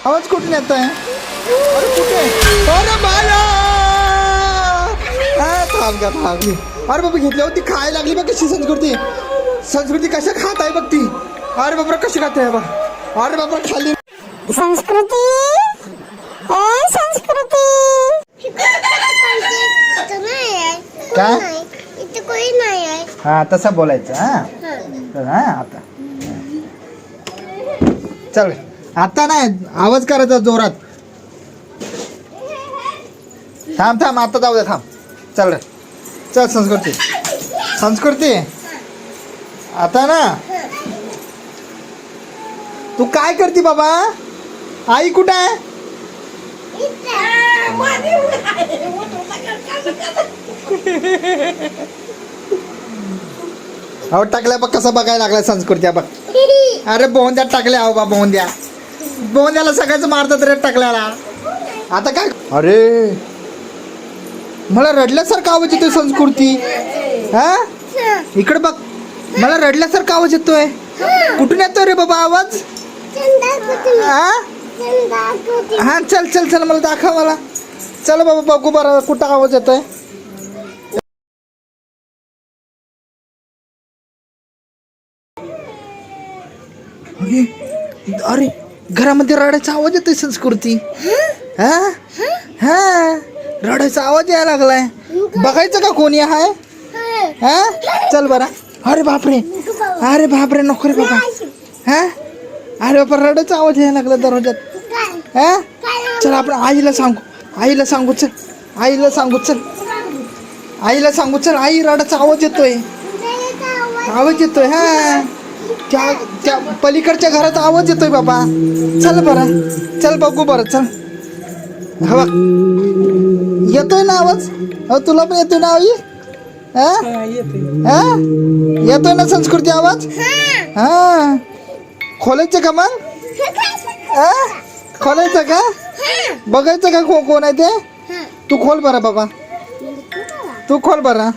आवाज कुठून येत आहे? अरे कुठे? अरे बाया! थांब का थांब. अरे बाबा घेतली होती खायला लागली बघ कशी संस्कृती. संस्कृती कशा खात आहे बघ ती. अरे बाबा कशी खात आहे बा. अरे बाबा खाली संस्कृती संस्कृती काय? इथे कोणी नाही आहे. हा तसं बोलायचं. हा आता चल आता नाही आवाज करायचा जोरात. थांब आता जाऊ दे. थांब चल रे चल. संस्कृती आता ना तू काय करते बाबा? आई कुठं आहे? अहो टाकल्या बघ कसं बघायला लागलाय संस्कृती बघ. अरे बोंद्यात टाकल्या अहो बा बोंद्याला सगळ्याच मारतात रे टाकल्याला. आता काय? अरे मला रडल्यासारखा आवाज येतोय संस्कृती. हा इकडे बघ मला रडल्यासारखा आवाज येतोय. कुठून येतोय रे बाबा आवाज? हा चल मला दाखव मला. चल बाबा बघू बरं कुठं आवाज येतोय. अरे घरामध्ये रडायचा आवाज येतोय संस्कृती. हा रडायचा आवाज यायला लागलाय. बघायचं का कोणी आहे? हा चल बरा. अरे बापरे नको रे बाबा. हा अरे बापा रडायचा आवाज यायला लागला दरवाजात. हा चल आपण आईला सांगू चल. आईला सांगू चल. आई रडायचा आवाज येतोय. हा त्या पलीकडच्या घरात आवाज येतोय बाबा. चल बघू बरं चल. हवा येतोय ना आवाज? हो तुला पण येतोय ना आई? येतोय ना संस्कृती आवाज? हा खोलायचं का मग? खोलायचं का? बघायचं का कोण आहे ते? तू खोल बरं बाबा. तू खोल बरं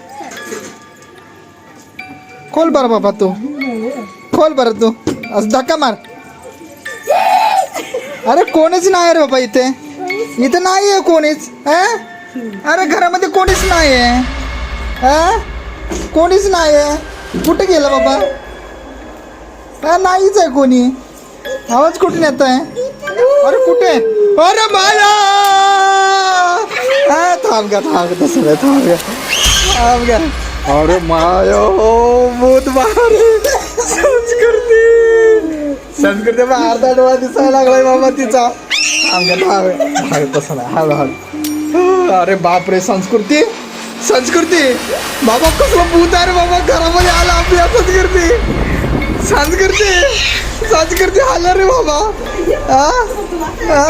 बाबा. तू खोल बरं. तू असं धक्का मार. अरे कोणीच नाही रे बाबा इथे नाही आहे कोणीच. अरे घरामध्ये कोणीच नाही आहे. कोणीच नाही आहे. कुठे गेलं बाबा? नाहीच आहे कोणी. आवाज कुठून येत आहे? अरे कुठे? अरे माया! थांब तसं थांब गा. अरे माया भूत मारे. संस्कृती अर्धा डोळा दिसायला लागलाय बाबा तिचा. थांब तसं नाही हळू. अरे बापरे संस्कृती बाबा कसलं भूत आहे रे बाबा. घरामध्ये आला आपल्या संस्कृती आला रे बाबा.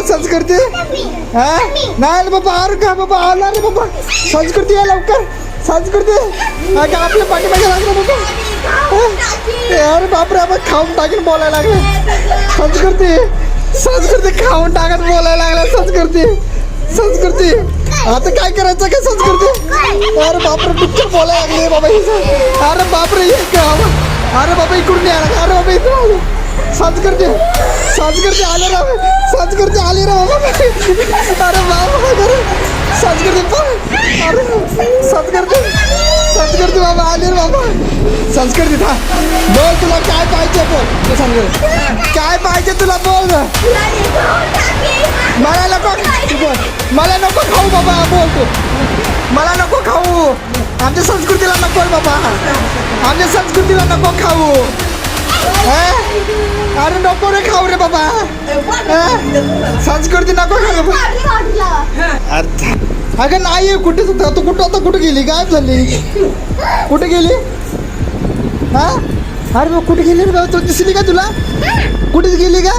संस्कृती नाही बाबा. अरे का बाबा आला रे बाबा. संस्कृती या लवकर. आपल्या पाठीमागे लागलं बाबा. अरे बापरे आपण खाऊन टाकीन बोलायला लागले. संस्कृती खाऊन टाकत बोलायला लागला. संस्कृती आता काय करायचं का संस्कृती? अरे बापरे पिक्चर बोलायला लागले बाबा. अरे बापरे अरे बाबा इकडून यायला. अरे बाबा इकडून संस्कृती आले रे. संस्कृती आली रे बाबा. अरे बाबा संस्कृती बाबा आली रे बाबा. संस्कृती था बोल तुला काय पाहिजे बोल. तू संस्कृती काय पाहिजे तुला बोल. मला नको खाऊ बाबा. बोल तू. मला नको खाऊ. आमच्या संस्कृतीला नको बाबा. आमच्या संस्कृतीला नको खाऊ. अरे नको रे खाऊ रे बाबा. संस्कृती नको खाऊ. अगं नाही कुठे तू कुठं गेली? गायब झाली. कुठे गेली? अरे मग कुठे गेली रे बाबा? तू दिसली का तुला? कुठे गेली का?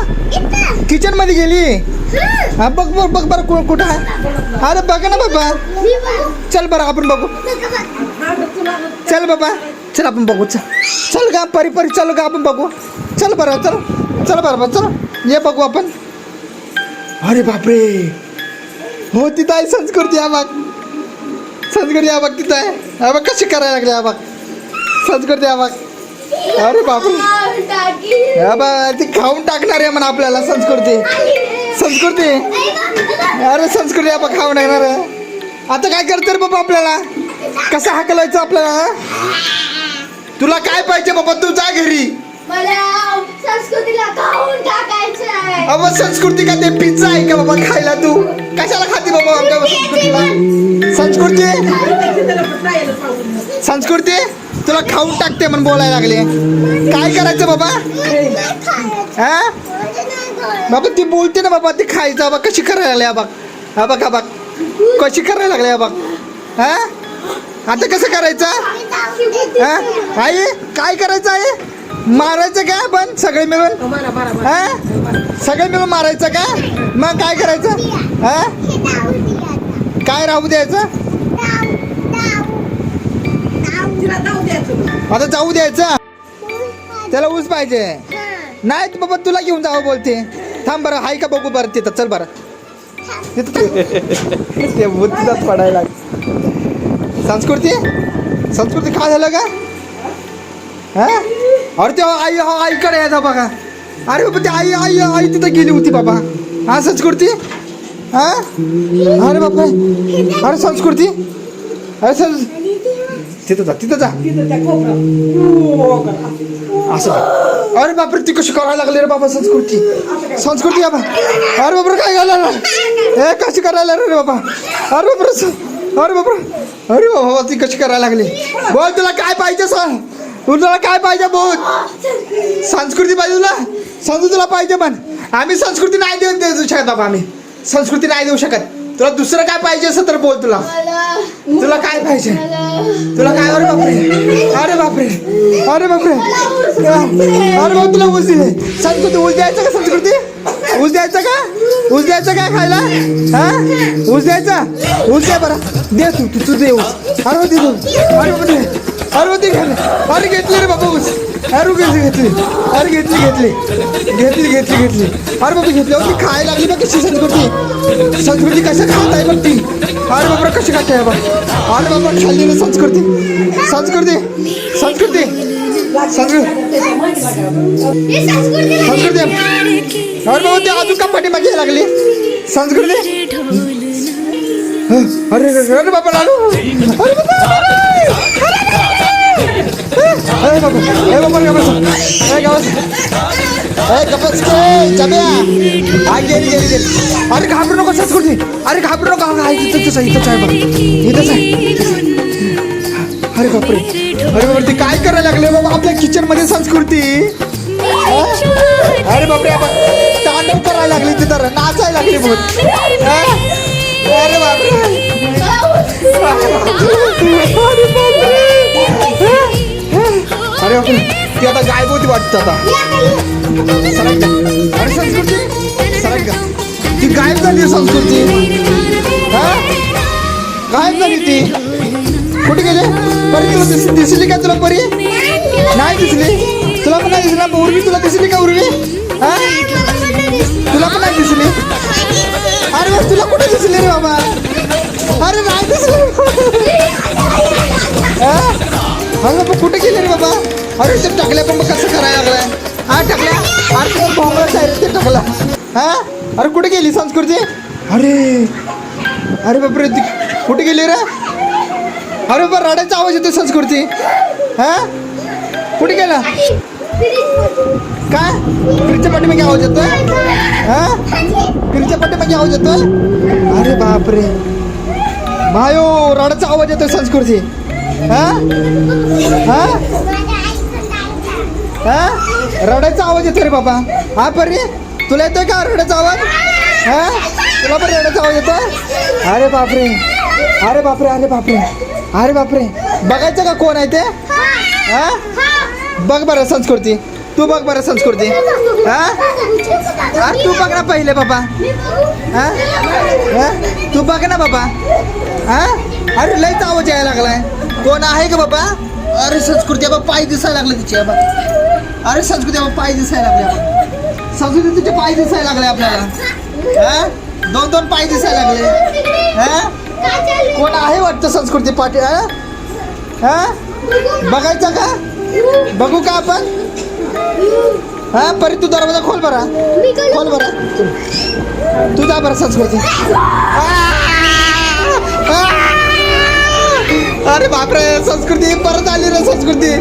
किचन मध्ये गेली. हा बघ बरं कुठं आहे? अरे बघ ना बाबा. चल बरं आपण बघू. चल बाबा चल आपण बघू. चल का परी चल का आपण बघू. चल बरं चल ये बघू आपण. अरे बापरे हो तिथं आहे संस्कृती. हा बघ तिथं आहे. हा बघ कशी करायला लागली. हा बघ संस्कृती. हा बघ अरे बापरे ती खाऊन टाकणार आहे म्हणा आपल्याला संस्कृती. संस्कृती अरे संस्कृती आपण खाऊ नाही रे. आता काय करते रे बाबा आपल्याला कसं हाकलायचं आपल्याला तुला काय पाहिजे बाबा तू जा घरी. मला संस्कृतीला खाऊन टाकायचं आहे. अबा संस्कृती का ते पिझ्झा आहे का बाबा खायला तू कशाला खाते बाबा आमच्या संस्कृतीला संस्कृती संस्कृती तुला खाऊन टाकते म्हणून बोलायला लागले. काय करायचं बाबा हा बाबा ती बोलते ना बाबा ती खायचं बघ कशी करायला लागली बघ हा बघ हा बघ कशी करायला लागली बघ हा आता कसं करायचं हा आई काय करायचं आहे मारायचं का पण सगळे मिळून हा सगळे मिळून मारायचं का मग काय करायचं हा काय राहू द्यायचं आता जाऊ द्यायचं त्याला ऊस पाहिजे नाही तर बाबा तुला घेऊन जावं बोलते थांब बरं हाय का बघू बरं तिथं चल बरं ते बुद्धीलाच पडायला संस्कृती संस्कृती काय झालं का हा अरे ते आई आईकडे यायचा बघा अरे बाबा ते आई आई आई तिथं गेली होती बाबा हा संस्कृती हा अरे बापा अरे संस्कृती अरे तिथं जा असं अरे बापरे ती कशी करायला लागली रे बाबा संस्कृती संस्कृती बाबा अरे बापरे काय घालायला हे कशी करायला रे बाबा अरे बापरे अरे बापरे अरे बाबा ती कशी करायला लागली बोल तुला काय पाहिजे सांग तुला काय पाहिजे बोल संस्कृती पाहिजे तुला तुला पाहिजे पण आम्ही संस्कृती नाही देऊ शकत बाबा आम्ही संस्कृती नाही देऊ शकत तुला दुसरं काय पाहिजे असं तर बोल तुला तुला काय पाहिजे तुला काय अरे बापरे अरे बापरे अरे बापरे अरे बाबा तुला ऊस दिले संस्कृती ऊस द्यायचं का संस्कृती ऊस द्यायचं का ऊस द्यायचं काय खायला हा ऊस द्यायचा ऊस द्या बरं दे तू दे ऊस अरे दे अरे बाबा दे अरे ती घ्या अरे घेतली रे बाबा ऊस अरे घेतली अरे घेतली अरे बाबा घेतली ती खायला लागली बघ कशी संस्कृती कसं खात आहे बघ ती अरे बाबा कशी खाते आहे बघ अरे बाबा खाल्ली ना संस्कृती अरे बाबा ते अजून का पाठीमागे यायला लागली संस्कृती अरे अरे बाबा लाडू अरे बाबा अरे बाबा अरे घाबरू नको संस्कृती अरे घाबरू नको इथंच आहे अरे बापरे अरे बापरे ती काय करायला लागले बाबा आपल्या किचन मध्ये संस्कृती अरे बापरे तांडव करायला लागली ती तर नाचायला लागली बहुत अरे बापरे अरे बापरे ती आता गायब होती वाटतं आता सरक का अरे संस्कृती सरक का ती गायब झाली संस्कृती हा गायब झाली ती कुठे गेले परी तुला दिसली का तुला परी नाही दिसली तुला पण नाही दिसला उर्वी तुला दिसली का उर्वी हा तुला पण नाही दिसली अरे तुला कुठे दिसली रे बाबा अरे नाही दिसली अरे बाबा कुठे गेले रे बाबा अरे ते टाकल्या पण मग कसं करायला लागलाय हा टाकल्या अरे तुला भोंगळाच आहे रे ते टाकला हा अरे कुठे गेली संस्कृती अरे बापरे ती कुठे गेली रे अरे बाबा रडायचा आवाज येतो संस्कृती हा कुठे गेला काय फ्रीजच्या पाठीमागे आवाज येतोय हा फ्रीजच्या पाठीमागे आवाज येतोय अरे बापरे भायो रडायचा आवाज येतोय संस्कृती हा हा हा रडायचा आवाज येतोय रे बाबा हा परी तुला येतोय का रडायचा आवाज हा तुला पण रडायचा आवाज येतोय अरे बापरे अरे बापरे अरे बापरे अरे बापरे बघायचं का कोण आहे ते हा बघ बरं संस्कृती तू बघ बरं संस्कृती हा तू बघ ना पहिले बाबा हा तू बघ ना बाबा हा अरे लयच आवाज यायला लागलाय कोण आहे का बाबा अरे संस्कृती बाबा पाय दिसायला लागले तिचे बाबा अरे संस्कृती बाबा पाय दिसायला लागले संस्कृती तिचे पाय दिसायला लागले आपल्याला हा दोन पाय दिसायला लागले हा कोण आहे वाटतं संस्कृती पाठी हा बघायचं का बघू का आपण हा परी तू दरवाजा खोल बरा खोल बरा तू जा बरं संस्कृती. अरे बापरे संस्कृती परत आली रे संस्कृती.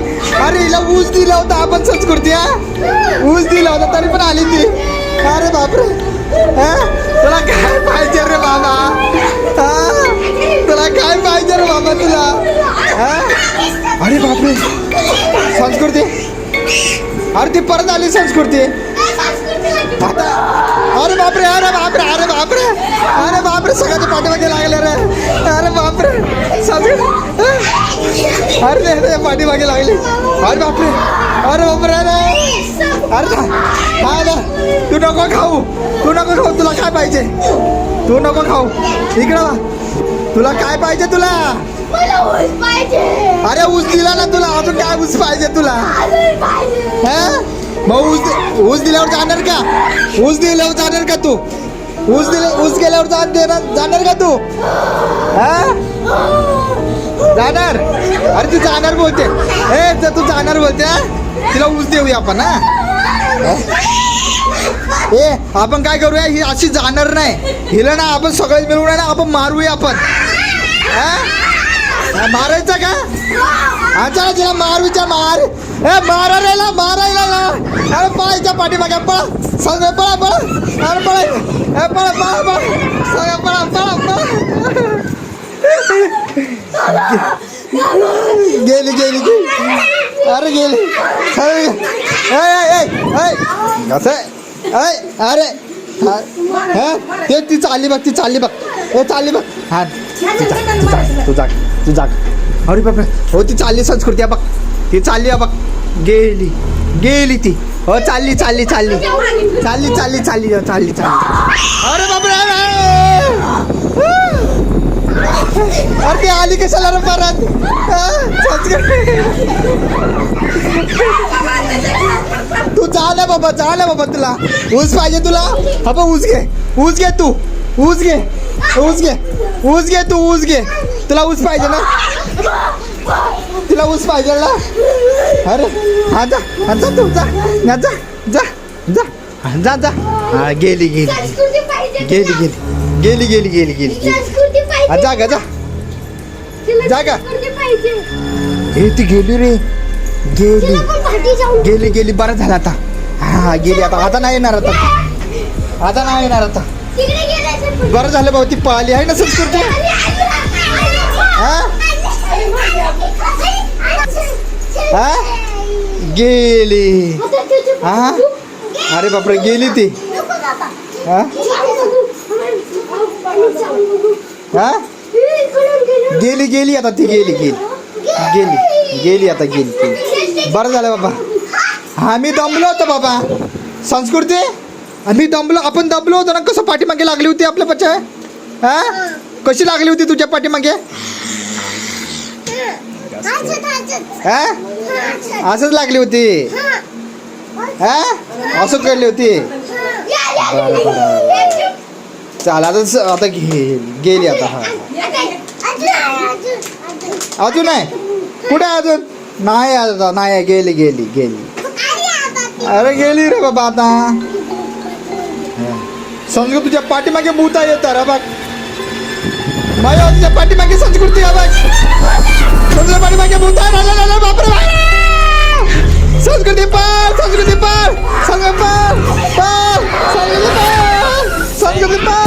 अरे हिला ऊस दिला होता आपण संस्कृती. ऊस दिला होता तरी पण आली ती. अरे बापरे तुला काय पाहिजे रे बाबा. तुला काय पाहिजे रे बाबा तुला. अरे बापरे संस्कृती. अरे ती परत आली संस्कृती आता. अरे बापरे अरे बापरे अरे बापरे अरे बापरे सगळ्याच्या पाठीमागे लागले रे. अरे बापरे अरे पाठीमागे लागली. अरे बापरे अरे बापरे अरे अरे तू नको खाऊ. तू नको खाऊ. तुला काय पाहिजे. तू नको खाऊ. इकडं वा. तुला काय पाहिजे तुला. मला ऊस पाहिजे. अरे ऊस दिला ना तुला. अजून काय ऊस पाहिजे तुला. अजून पाहिजे. हा मग ऊस दिल्यावर जाणार का. ऊस दिल्यावर जाणार का तू. ऊस गेल्यावर जाणार का तू. जाणार. अरे तू जाणार बोलते. तू जाणार बोलते. तिला ऊस देऊया आपण. आपण काय करूया. ही अशी जाणार नाही. हिला ना आपण सगळे मिळून आहे ना आपण मारूया आपण. मारायचं का. अच्छा तिला मारूच्या मार. मारायला मारायला. अरे पळायच्या पाठीमागे पळा. सगळं पळा पळा. अरे पळा पळा पळा पळा. सगळं पळा पळा पळा. गेली गेली गेली. अरे गेली. अरे ते ती चालली बघ. ती चालली बघ. चालली बघ. हा तू जाग. अरे बापरे हो ती चालली संस्कृती बघ. ती चालली बघ. गेली गेली ती. हो चालली चालली चालली चालली चालली चालली चालली चालली. अरे बापरे अरे ती आली कशाला रे परत. तू जा ना बाबा. जा ना बाबा. तुला ऊस पाहिजे तुला. हा ऊस घे. ऊस घे तू. ऊस घे. ऊस घे. ऊस घे तू. ऊस घे. तुला ऊस पाहिजे ना. तुला ऊस पाहिजे ना. अरे हा जा. हा जा तू. जा जा जा जा जा जा. हा गेली गेली संस्कृती पाहिजे. गेली गेली गेली गेली गेली गेली. संस्कृती पाहिजे. हा जा गा जा. तिला जा का? संस्कृती पाहिजे. हे ती गेली रे. गेली तिला पण भाटी जाऊन. गेली गेली. बरं झालं आता. हा गेली आता. आता नाही येणार आता. आता नाही येणार आता. तिकडे गेल्याचं. बरं झालं भाऊ. ती पळाली आहे ना संस्कृती. हा हा गेली. हा अरे बापरे गेली ती. हा हा गेली गेली आता. ती गेली गेली गेली गेली आता. गेली. बरं झालं बाबा. आम्ही दमलो होतो बाबा. संस्कृती आम्ही दमलो. आपण दमलो होतो ना. कसं पाठीमागे लागली होती आपल्या पच्चा. हा कशी लागली होती तुझ्या पाठीमागे. हा असंच लागली होती. हा असंच करली होती. बरं बरं चाल आता गेली आता. हा अजून आहे. कुठे आहे अजून. नाही आता. नाही गेली गेली गेली. अरे गेली रे बाबा आता. समजू तुझ्या पाठीमागे भूता येत रे बघ. माझ्या तुझ्या पाठीमागे संस्कृती आहे बघ. तुझ्या पाठीमागे भूता. बापरे संस्कृती पार. संस्कृती पार. संस्कृती पार. संस्कृती पार. संस्कृती पार.